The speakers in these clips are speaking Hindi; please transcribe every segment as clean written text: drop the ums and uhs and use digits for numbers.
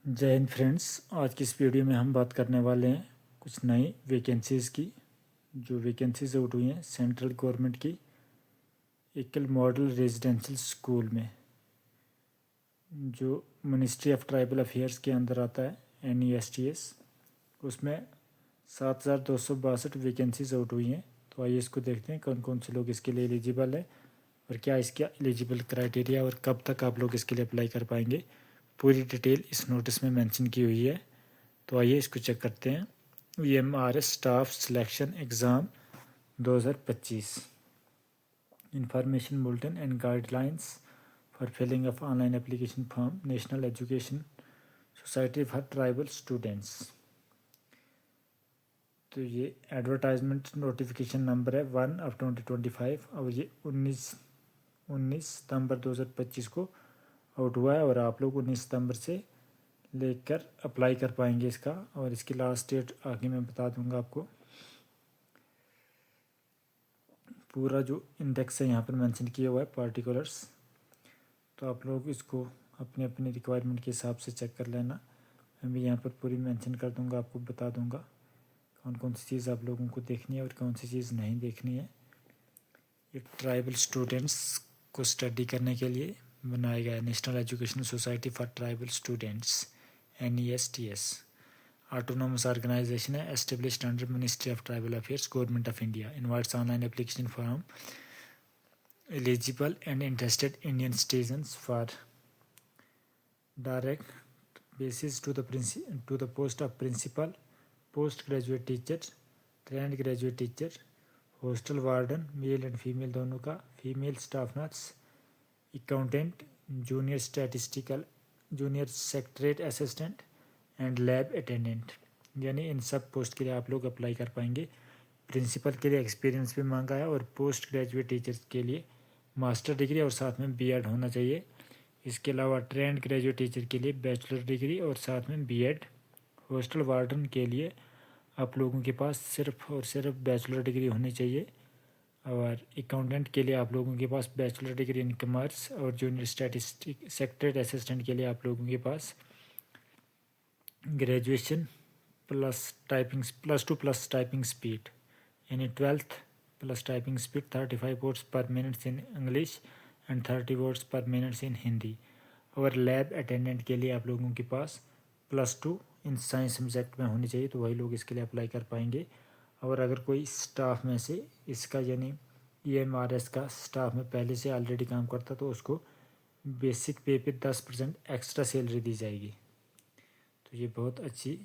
जय हिंद फ्रेंड्स। आज की इस वीडियो में हम बात करने वाले हैं कुछ नई वैकेंसीज़ की जो वैकेंसीज आउट हुई हैं सेंट्रल गवर्नमेंट की एकल मॉडल रेजिडेंशियल स्कूल में, जो मिनिस्ट्री ऑफ ट्राइबल अफेयर्स के अंदर आता है NESTS। उसमें 7,262 वैकेंसीज आउट हुई हैं। तो आइए इसको देखते हैं कौन कौन से लोग इसके लिए एलिजिबल हैं और क्या इसका एलिजिबल क्राइटेरिया और कब तक आप लोग इसके लिए अप्लाई कर पाएंगे। पूरी डिटेल इस नोटिस में मेंशन की हुई है। तो आइए इसको चेक करते हैं। VMRS staff selection exam 2025 information bulletin and guidelines for filling of online application form national education society for tribal students. तो ये एडवर्टाइजमेंट नोटिफिकेशन नंबर है 1/2025 और ये 19 सितंबर 2025 को आउट हुआ है और आप लोग 19 सितंबर से लेकर अप्लाई कर पाएंगे इसका। और इसकी लास्ट डेट आगे मैं बता दूंगा आपको। पूरा जो इंडेक्स है यहाँ पर मेंशन किया हुआ है पार्टिकुलर्स, तो आप लोग इसको अपने अपने रिक्वायरमेंट के हिसाब से चेक कर लेना। मैं भी यहाँ पर पूरी मेंशन कर दूंगा, आपको बता दूंगा कौन कौन सी चीज़ आप लोगों को देखनी है और कौन सी चीज़ नहीं देखनी है। ये ट्राइबल स्टूडेंट्स को स्टडी करने के लिए बनाया गया है national education society for tribal students NESTS। Autonomous organization है established under Ministry of Tribal Affairs, Government of India. Invites online application form eligible and interested Indian citizens for direct basis to the post of principal, postgraduate teacher, trained graduate teacher, hostel warden, male and female दोनों का, female staff nurse, accountant, junior secretariat assistant and lab attendant. यानी इन सब पोस्ट के लिए आप लोग अप्लाई कर पाएंगे। प्रिंसिपल के लिए एक्सपीरियंस भी मांगा है और पोस्ट ग्रेजुएट टीचर्स के लिए मास्टर डिग्री और साथ में BEd होना चाहिए। इसके अलावा ट्रेंड ग्रेजुएट टीचर के लिए बैचलर डिग्री और साथ में BEd। हॉस्टल वार्डन के लिए आप लोगों के पास सिर्फ और सिर्फ बैचलर डिग्री होनी चाहिए। और अकाउंटेंट के लिए आप लोगों के पास बैचलर डिग्री इन कॉमर्स और जूनियर स्टैटिस्टिक सेक्रेटरी असिस्टेंट के लिए आप लोगों के पास ग्रेजुएशन +2 प्लस टाइपिंग स्पीड, यानी 12th plus typing speed 35 words पर minute in English and 30 words पर मिनट इन हिंदी। और लैब अटेंडेंट के लिए आप लोगों के पास +2 इन साइंस सब्जेक्ट में होनी चाहिए। तो वही लोग इसके लिए अप्लाई कर पाएंगे। और अगर कोई स्टाफ में से इसका यानी EMRS का स्टाफ में पहले से ऑलरेडी काम करता तो उसको बेसिक पे पे 10% एक्स्ट्रा सैलरी दी जाएगी। तो ये बहुत अच्छी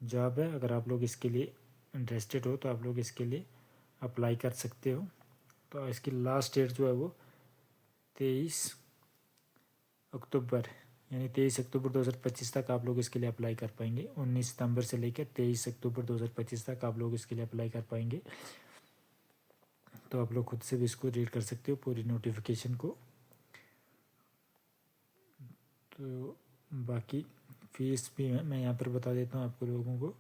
जॉब है। अगर आप लोग इसके लिए इंटरेस्टेड हो तो आप लोग इसके लिए अप्लाई कर सकते हो। तो इसकी लास्ट डेट जो है वो 23 अक्टूबर यानी 23 अक्टूबर 2025 तक आप लोग इसके लिए अप्लाई कर पाएंगे। 19 सितंबर से लेकर 23 अक्टूबर 2025 तक आप लोग इसके लिए अप्लाई कर पाएंगे। तो आप लोग खुद से भी इसको रीड कर सकते हो पूरी नोटिफिकेशन को। तो बाकी फीस भी मैं यहाँ पर बता देता हूँ आपको लोगों को।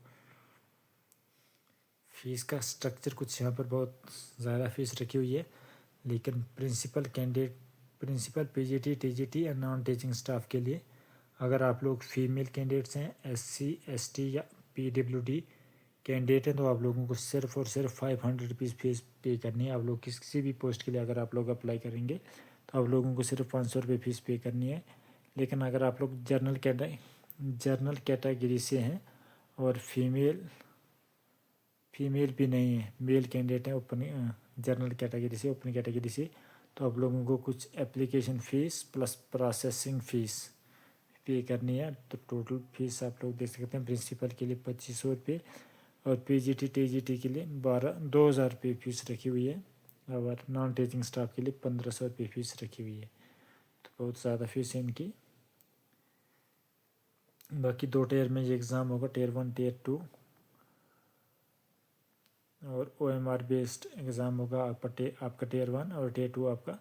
फ़ीस का स्ट्रक्चर कुछ यहाँ पर बहुत ज़्यादा फ़ीस रखी हुई है, लेकिन प्रिंसिपल PGT TGT या नॉन टीचिंग स्टाफ के लिए अगर आप लोग फीमेल कैंडिडेट्स हैं, SC ST या PWD कैंडिडेट हैं, तो आप लोगों को सिर्फ और सिर्फ 500 रुपीज़ फीस पे करनी है। आप लोग किसी भी पोस्ट के लिए अगर आप लोग अप्लाई करेंगे तो आप लोगों को सिर्फ 500 रुपये फ़ीस पे करनी है। लेकिन अगर आप लोग जनरल कैटेगरी से हैं और फीमेल भी नहीं है, मेल कैंडिडेट है ओपन जनरल कैटेगरी से, ओपन कैटेगरी से, तो आप लोगों को कुछ application fees plus processing fees पे करनी है। तो टोटल फीस आप लोग देख सकते हैं। प्रिंसिपल के लिए 2500 रुपये और PGT TGT के लिए 2,000 रुपये फ़ीस रखी हुई है और नॉन टीचिंग स्टाफ के लिए 1,500 रुपये फ़ीस रखी हुई है। तो बहुत ज़्यादा फीस है इनकी। बाकी 2 टियर में ये एग्ज़ाम होगा, Tier 1 Tier 2 और OMR बेस्ड एग्ज़ाम होगा आपका Tier 1 और Tier 2 आपका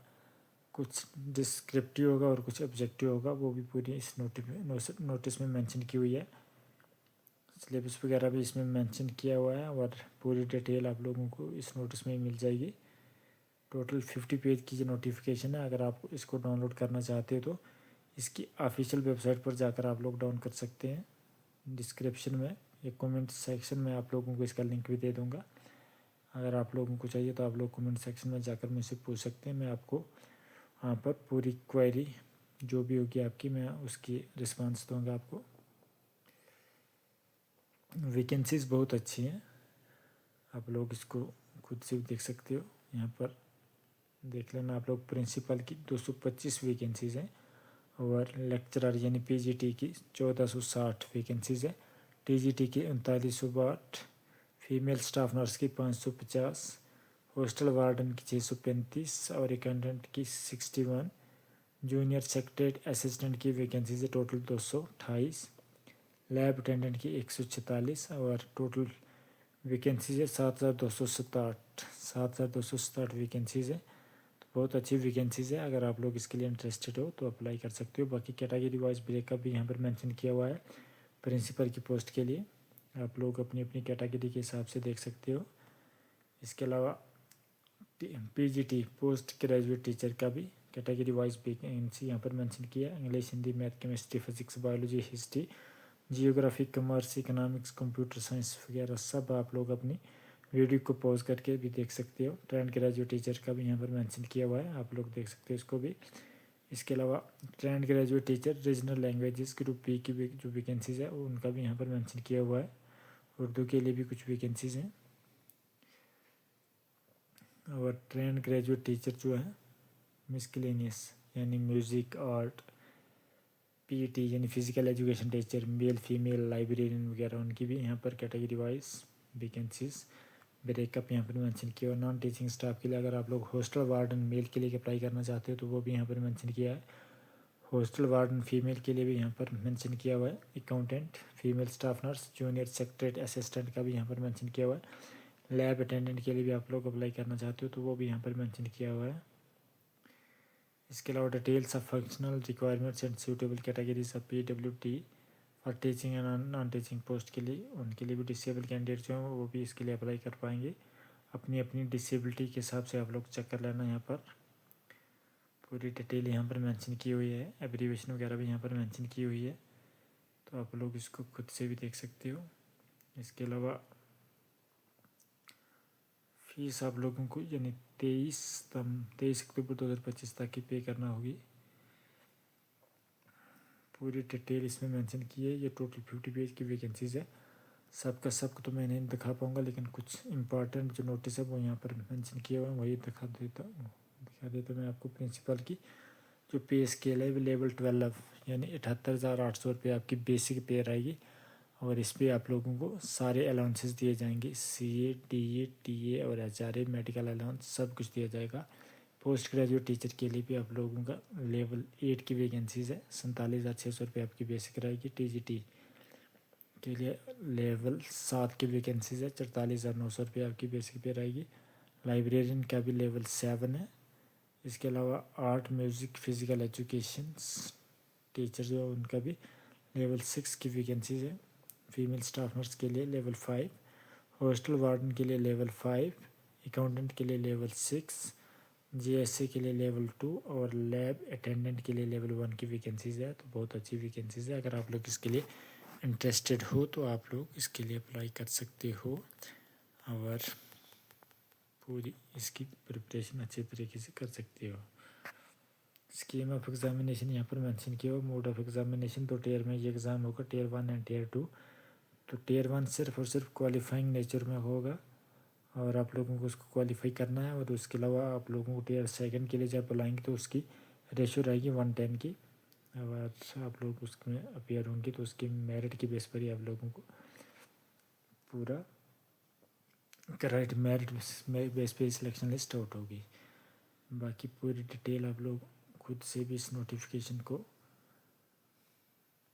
कुछ डिस्क्रिप्टिव होगा और कुछ ऑब्जेक्टिव होगा। वो भी पूरी इस नोटिस में मेंशन की हुई है। सिलेबस वगैरह भी इसमें मेंशन किया हुआ है और पूरी डिटेल आप लोगों को इस नोटिस में मिल जाएगी। टोटल 50 पेज की जो नोटिफिकेशन है, अगर आप इसको डाउनलोड करना चाहते हो तो इसकी ऑफिशियल वेबसाइट पर जाकर आप लोग डाउन कर सकते हैं। डिस्क्रिप्शन में या कमेंट सेक्शन में आप लोगों को इसका लिंक भी दे दूंगा। अगर आप लोगों को चाहिए तो आप लोग कमेंट सेक्शन में जाकर मुझसे पूछ सकते हैं। मैं आपको वहाँ पर पूरी क्वेरी जो भी होगी आपकी, मैं उसकी रिस्पांस दूंगा आपको। वैकेंसीज़ बहुत अच्छी हैं, आप लोग इसको खुद से भी देख सकते हो। यहाँ पर देख लेना आप लोग। प्रिंसिपल की 225 वैकेंसीज़ हैं और लेक्चरर यानी पीजीटी की 1460 वैकेंसीज़ है। टीजीटी की 3960, फीमेल स्टाफ नर्स की 550, हॉस्टल वार्डन की 635 और अकाउंटेंट की 61, जूनियर सेक्रेटरी असिस्टेंट की वैकेंसीज है टोटल 228, लैब अटेंडेंट की 146 और टोटल वैकेंसीज है 7267 वैकेंसीज है। तो बहुत अच्छी वैकेंसीज है। अगर आप लोग इसके लिए इंटरेस्टेड हो तो अप्लाई कर सकते हो। बाकी कैटेगरी वाइज ब्रेकअप भी यहाँ पर मेंशन किया हुआ है प्रिंसिपल की पोस्ट के लिए। आप लोग अपनी अपनी कैटेगरी के हिसाब से देख सकते हो। इसके अलावा पीजीटी पोस्ट ग्रेजुएट टीचर का भी कैटेगरी वाइज वैकेंसी यहाँ पर मेंशन किया है। English, Hindi, math, chemistry, physics, biology, history, geography, commerce, economics, computer science वगैरह सब आप लोग अपनी वीडियो को पॉज करके भी देख सकते हो। ट्रेंड ग्रेजुएट टीचर का भी यहाँ पर मेंशन किया हुआ है, आप लोग देख सकते हो इसको भी। इसके अलावा trained graduate teacher regional languages group B की जो वैकेंसीज है उनका भी यहाँ पर मेंशन किया हुआ है। उर्दू के लिए भी कुछ वैकेंसीज हैं। और ट्रेंड ग्रेजुएट टीचर जो है मिसलेनियस यानी म्यूज़िक, आर्ट, पीटी यानी physical education teacher, male female librarian वगैरह, उनकी भी यहाँ पर कैटेगरी वाइज वैकेंसीज ब्रेकअप यहाँ पर मेंशन किया। और नॉन टीचिंग स्टाफ के लिए अगर आप लोग हॉस्टल वार्डन मेल के लिए अप्लाई करना चाहते हो तो वो भी यहाँ पर मेंशन किया है। हॉस्टल वार्डन फीमेल के लिए भी यहाँ पर मेंशन किया हुआ है। Accountant, female staff nurse, junior secretary assistant का भी यहाँ पर मेंशन किया हुआ है। लैब अटेंडेंट के लिए भी आप लोग अप्लाई करना चाहते हो तो वो भी यहाँ पर मेंशन किया हुआ है। इसके अलावा details of functional requirements and suitable categories of PWT और teaching and non teaching post के लिए, उनके लिए भी डिसेबल कैंडिडेट जो हैं वो भी इसके लिए अप्लाई कर पाएंगे। अपनी अपनी डिसेबिलिटी के हिसाब से आप लोग चेक कर लेना। यहाँ पर पूरी डिटेल यहाँ पर मेंशन की हुई है, एब्रीवेशन वगैरह भी यहाँ पर मेंशन की हुई है, तो आप लोग इसको खुद से भी देख सकते हो। इसके अलावा फीस आप लोगों को यानी 23 अक्टूबर 2025 तक की पे करना होगी। पूरी डिटेल इसमें मेंशन की है। ये टोटल 50 पेज की वैकेंसीज़ है। सबका सबको तो मैं नहीं दिखा पाऊँगा, लेकिन कुछ इंपॉर्टेंट जो नोटिस है वो यहाँ पर मेंशन किया हुआ है, वही दिखा देता मैं आपको। प्रिंसिपल की जो पे स्केल है लेवल 12 यानी 78,800 रुपये आपकी बेसिक पे रहेगी। और इस पर आप लोगों को सारे अलाउंसेस दिए जाएंगे, CA, DA, TA और HRA, मेडिकल अलाउंस सब कुछ दिया जाएगा। पोस्ट ग्रेजुएट टीचर के लिए भी आप लोगों का लेवल 8 की वैकेंसीज़ है। 47,600 रुपये आपकी बेसिक रहेगी। TGT के लिए लेवल 7 की वैकेंसीज़ है। 44,900 रुपये आपकी बेसिक पे रहेगी। लाइब्रेरियन का भी लेवल 7 है। इसके अलावा art, music, physical education teacher जो है उनका भी लेवल 6 की वैकेंसीज है। फीमेल स्टाफ नर्स के लिए लेवल 5, हॉस्टल वार्डन के लिए लेवल 5, अकाउंटेंट के लिए लेवल 6, GSA के लिए लेवल 2 और लैब अटेंडेंट के लिए लेवल 1 की वैकेंसीज है। तो बहुत अच्छी वैकेंसीज है। अगर आप लोग इसके लिए इंटरेस्टेड हो तो आप लोग इसके लिए अप्लाई कर सकते हो और पूरी इसकी प्रिपरेशन अच्छे तरीके से कर सकते हो। स्कीम ऑफ एग्जामिनेशन यहाँ पर मेंशन किया हो। मोड ऑफ एग्जामिनेशन 2 टीयर में ये एग्ज़ाम होगा, टीयर 1 एंड टीयर 2। तो टीयर 1 सिर्फ और सिर्फ क्वालिफाइंग नेचर में होगा और आप लोगों को उसको क्वालिफाई करना है। और उसके अलावा आप लोगों को टीयर 2 के लिए जब बुलाएंगे तो उसकी रेशो रहेगी 1:10 की। और आप लोग उसमें अपेयर होंगे तो उसकी मेरिट की बेस पर ही आप लोगों को पूरा करेक्ट मेरिट बेस पे सिलेक्शन लिस्ट आउट होगी। बाकी पूरी डिटेल आप लोग खुद से भी इस नोटिफिकेशन को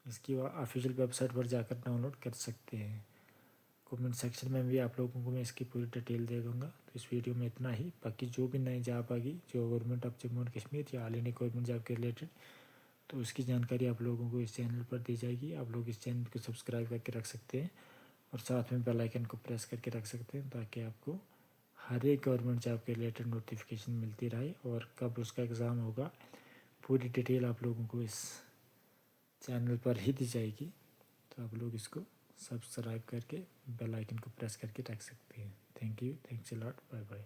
इसकी ऑफिशियल वेबसाइट पर जाकर डाउनलोड कर सकते हैं। कमेंट सेक्शन में भी आप लोगों को मैं इसकी पूरी डिटेल दे दूंगा। तो इस वीडियो में इतना ही। बाकी जो भी नई जॉब आएगी जो government of Jammu and Kashmir या ऑल इंडिया गवर्नमेंट जॉब के रिलेटेड, तो उसकी जानकारी आप लोगों को इस चैनल पर दी जाएगी। आप लोग इस चैनल को सब्सक्राइब करके रख सकते हैं और साथ में बेल आइकन को प्रेस करके रख सकते हैं ताकि आपको हर एक गवर्नमेंट जॉब के रिलेटेड नोटिफिकेशन मिलती रहे और कब उसका एग्ज़ाम होगा पूरी डिटेल आप लोगों को इस चैनल पर ही दी जाएगी, तो आप लोग इसको सब्सक्राइब करके बेल आइकन को प्रेस करके रख सकते हैं। Thank you, thanks a lot, bye bye.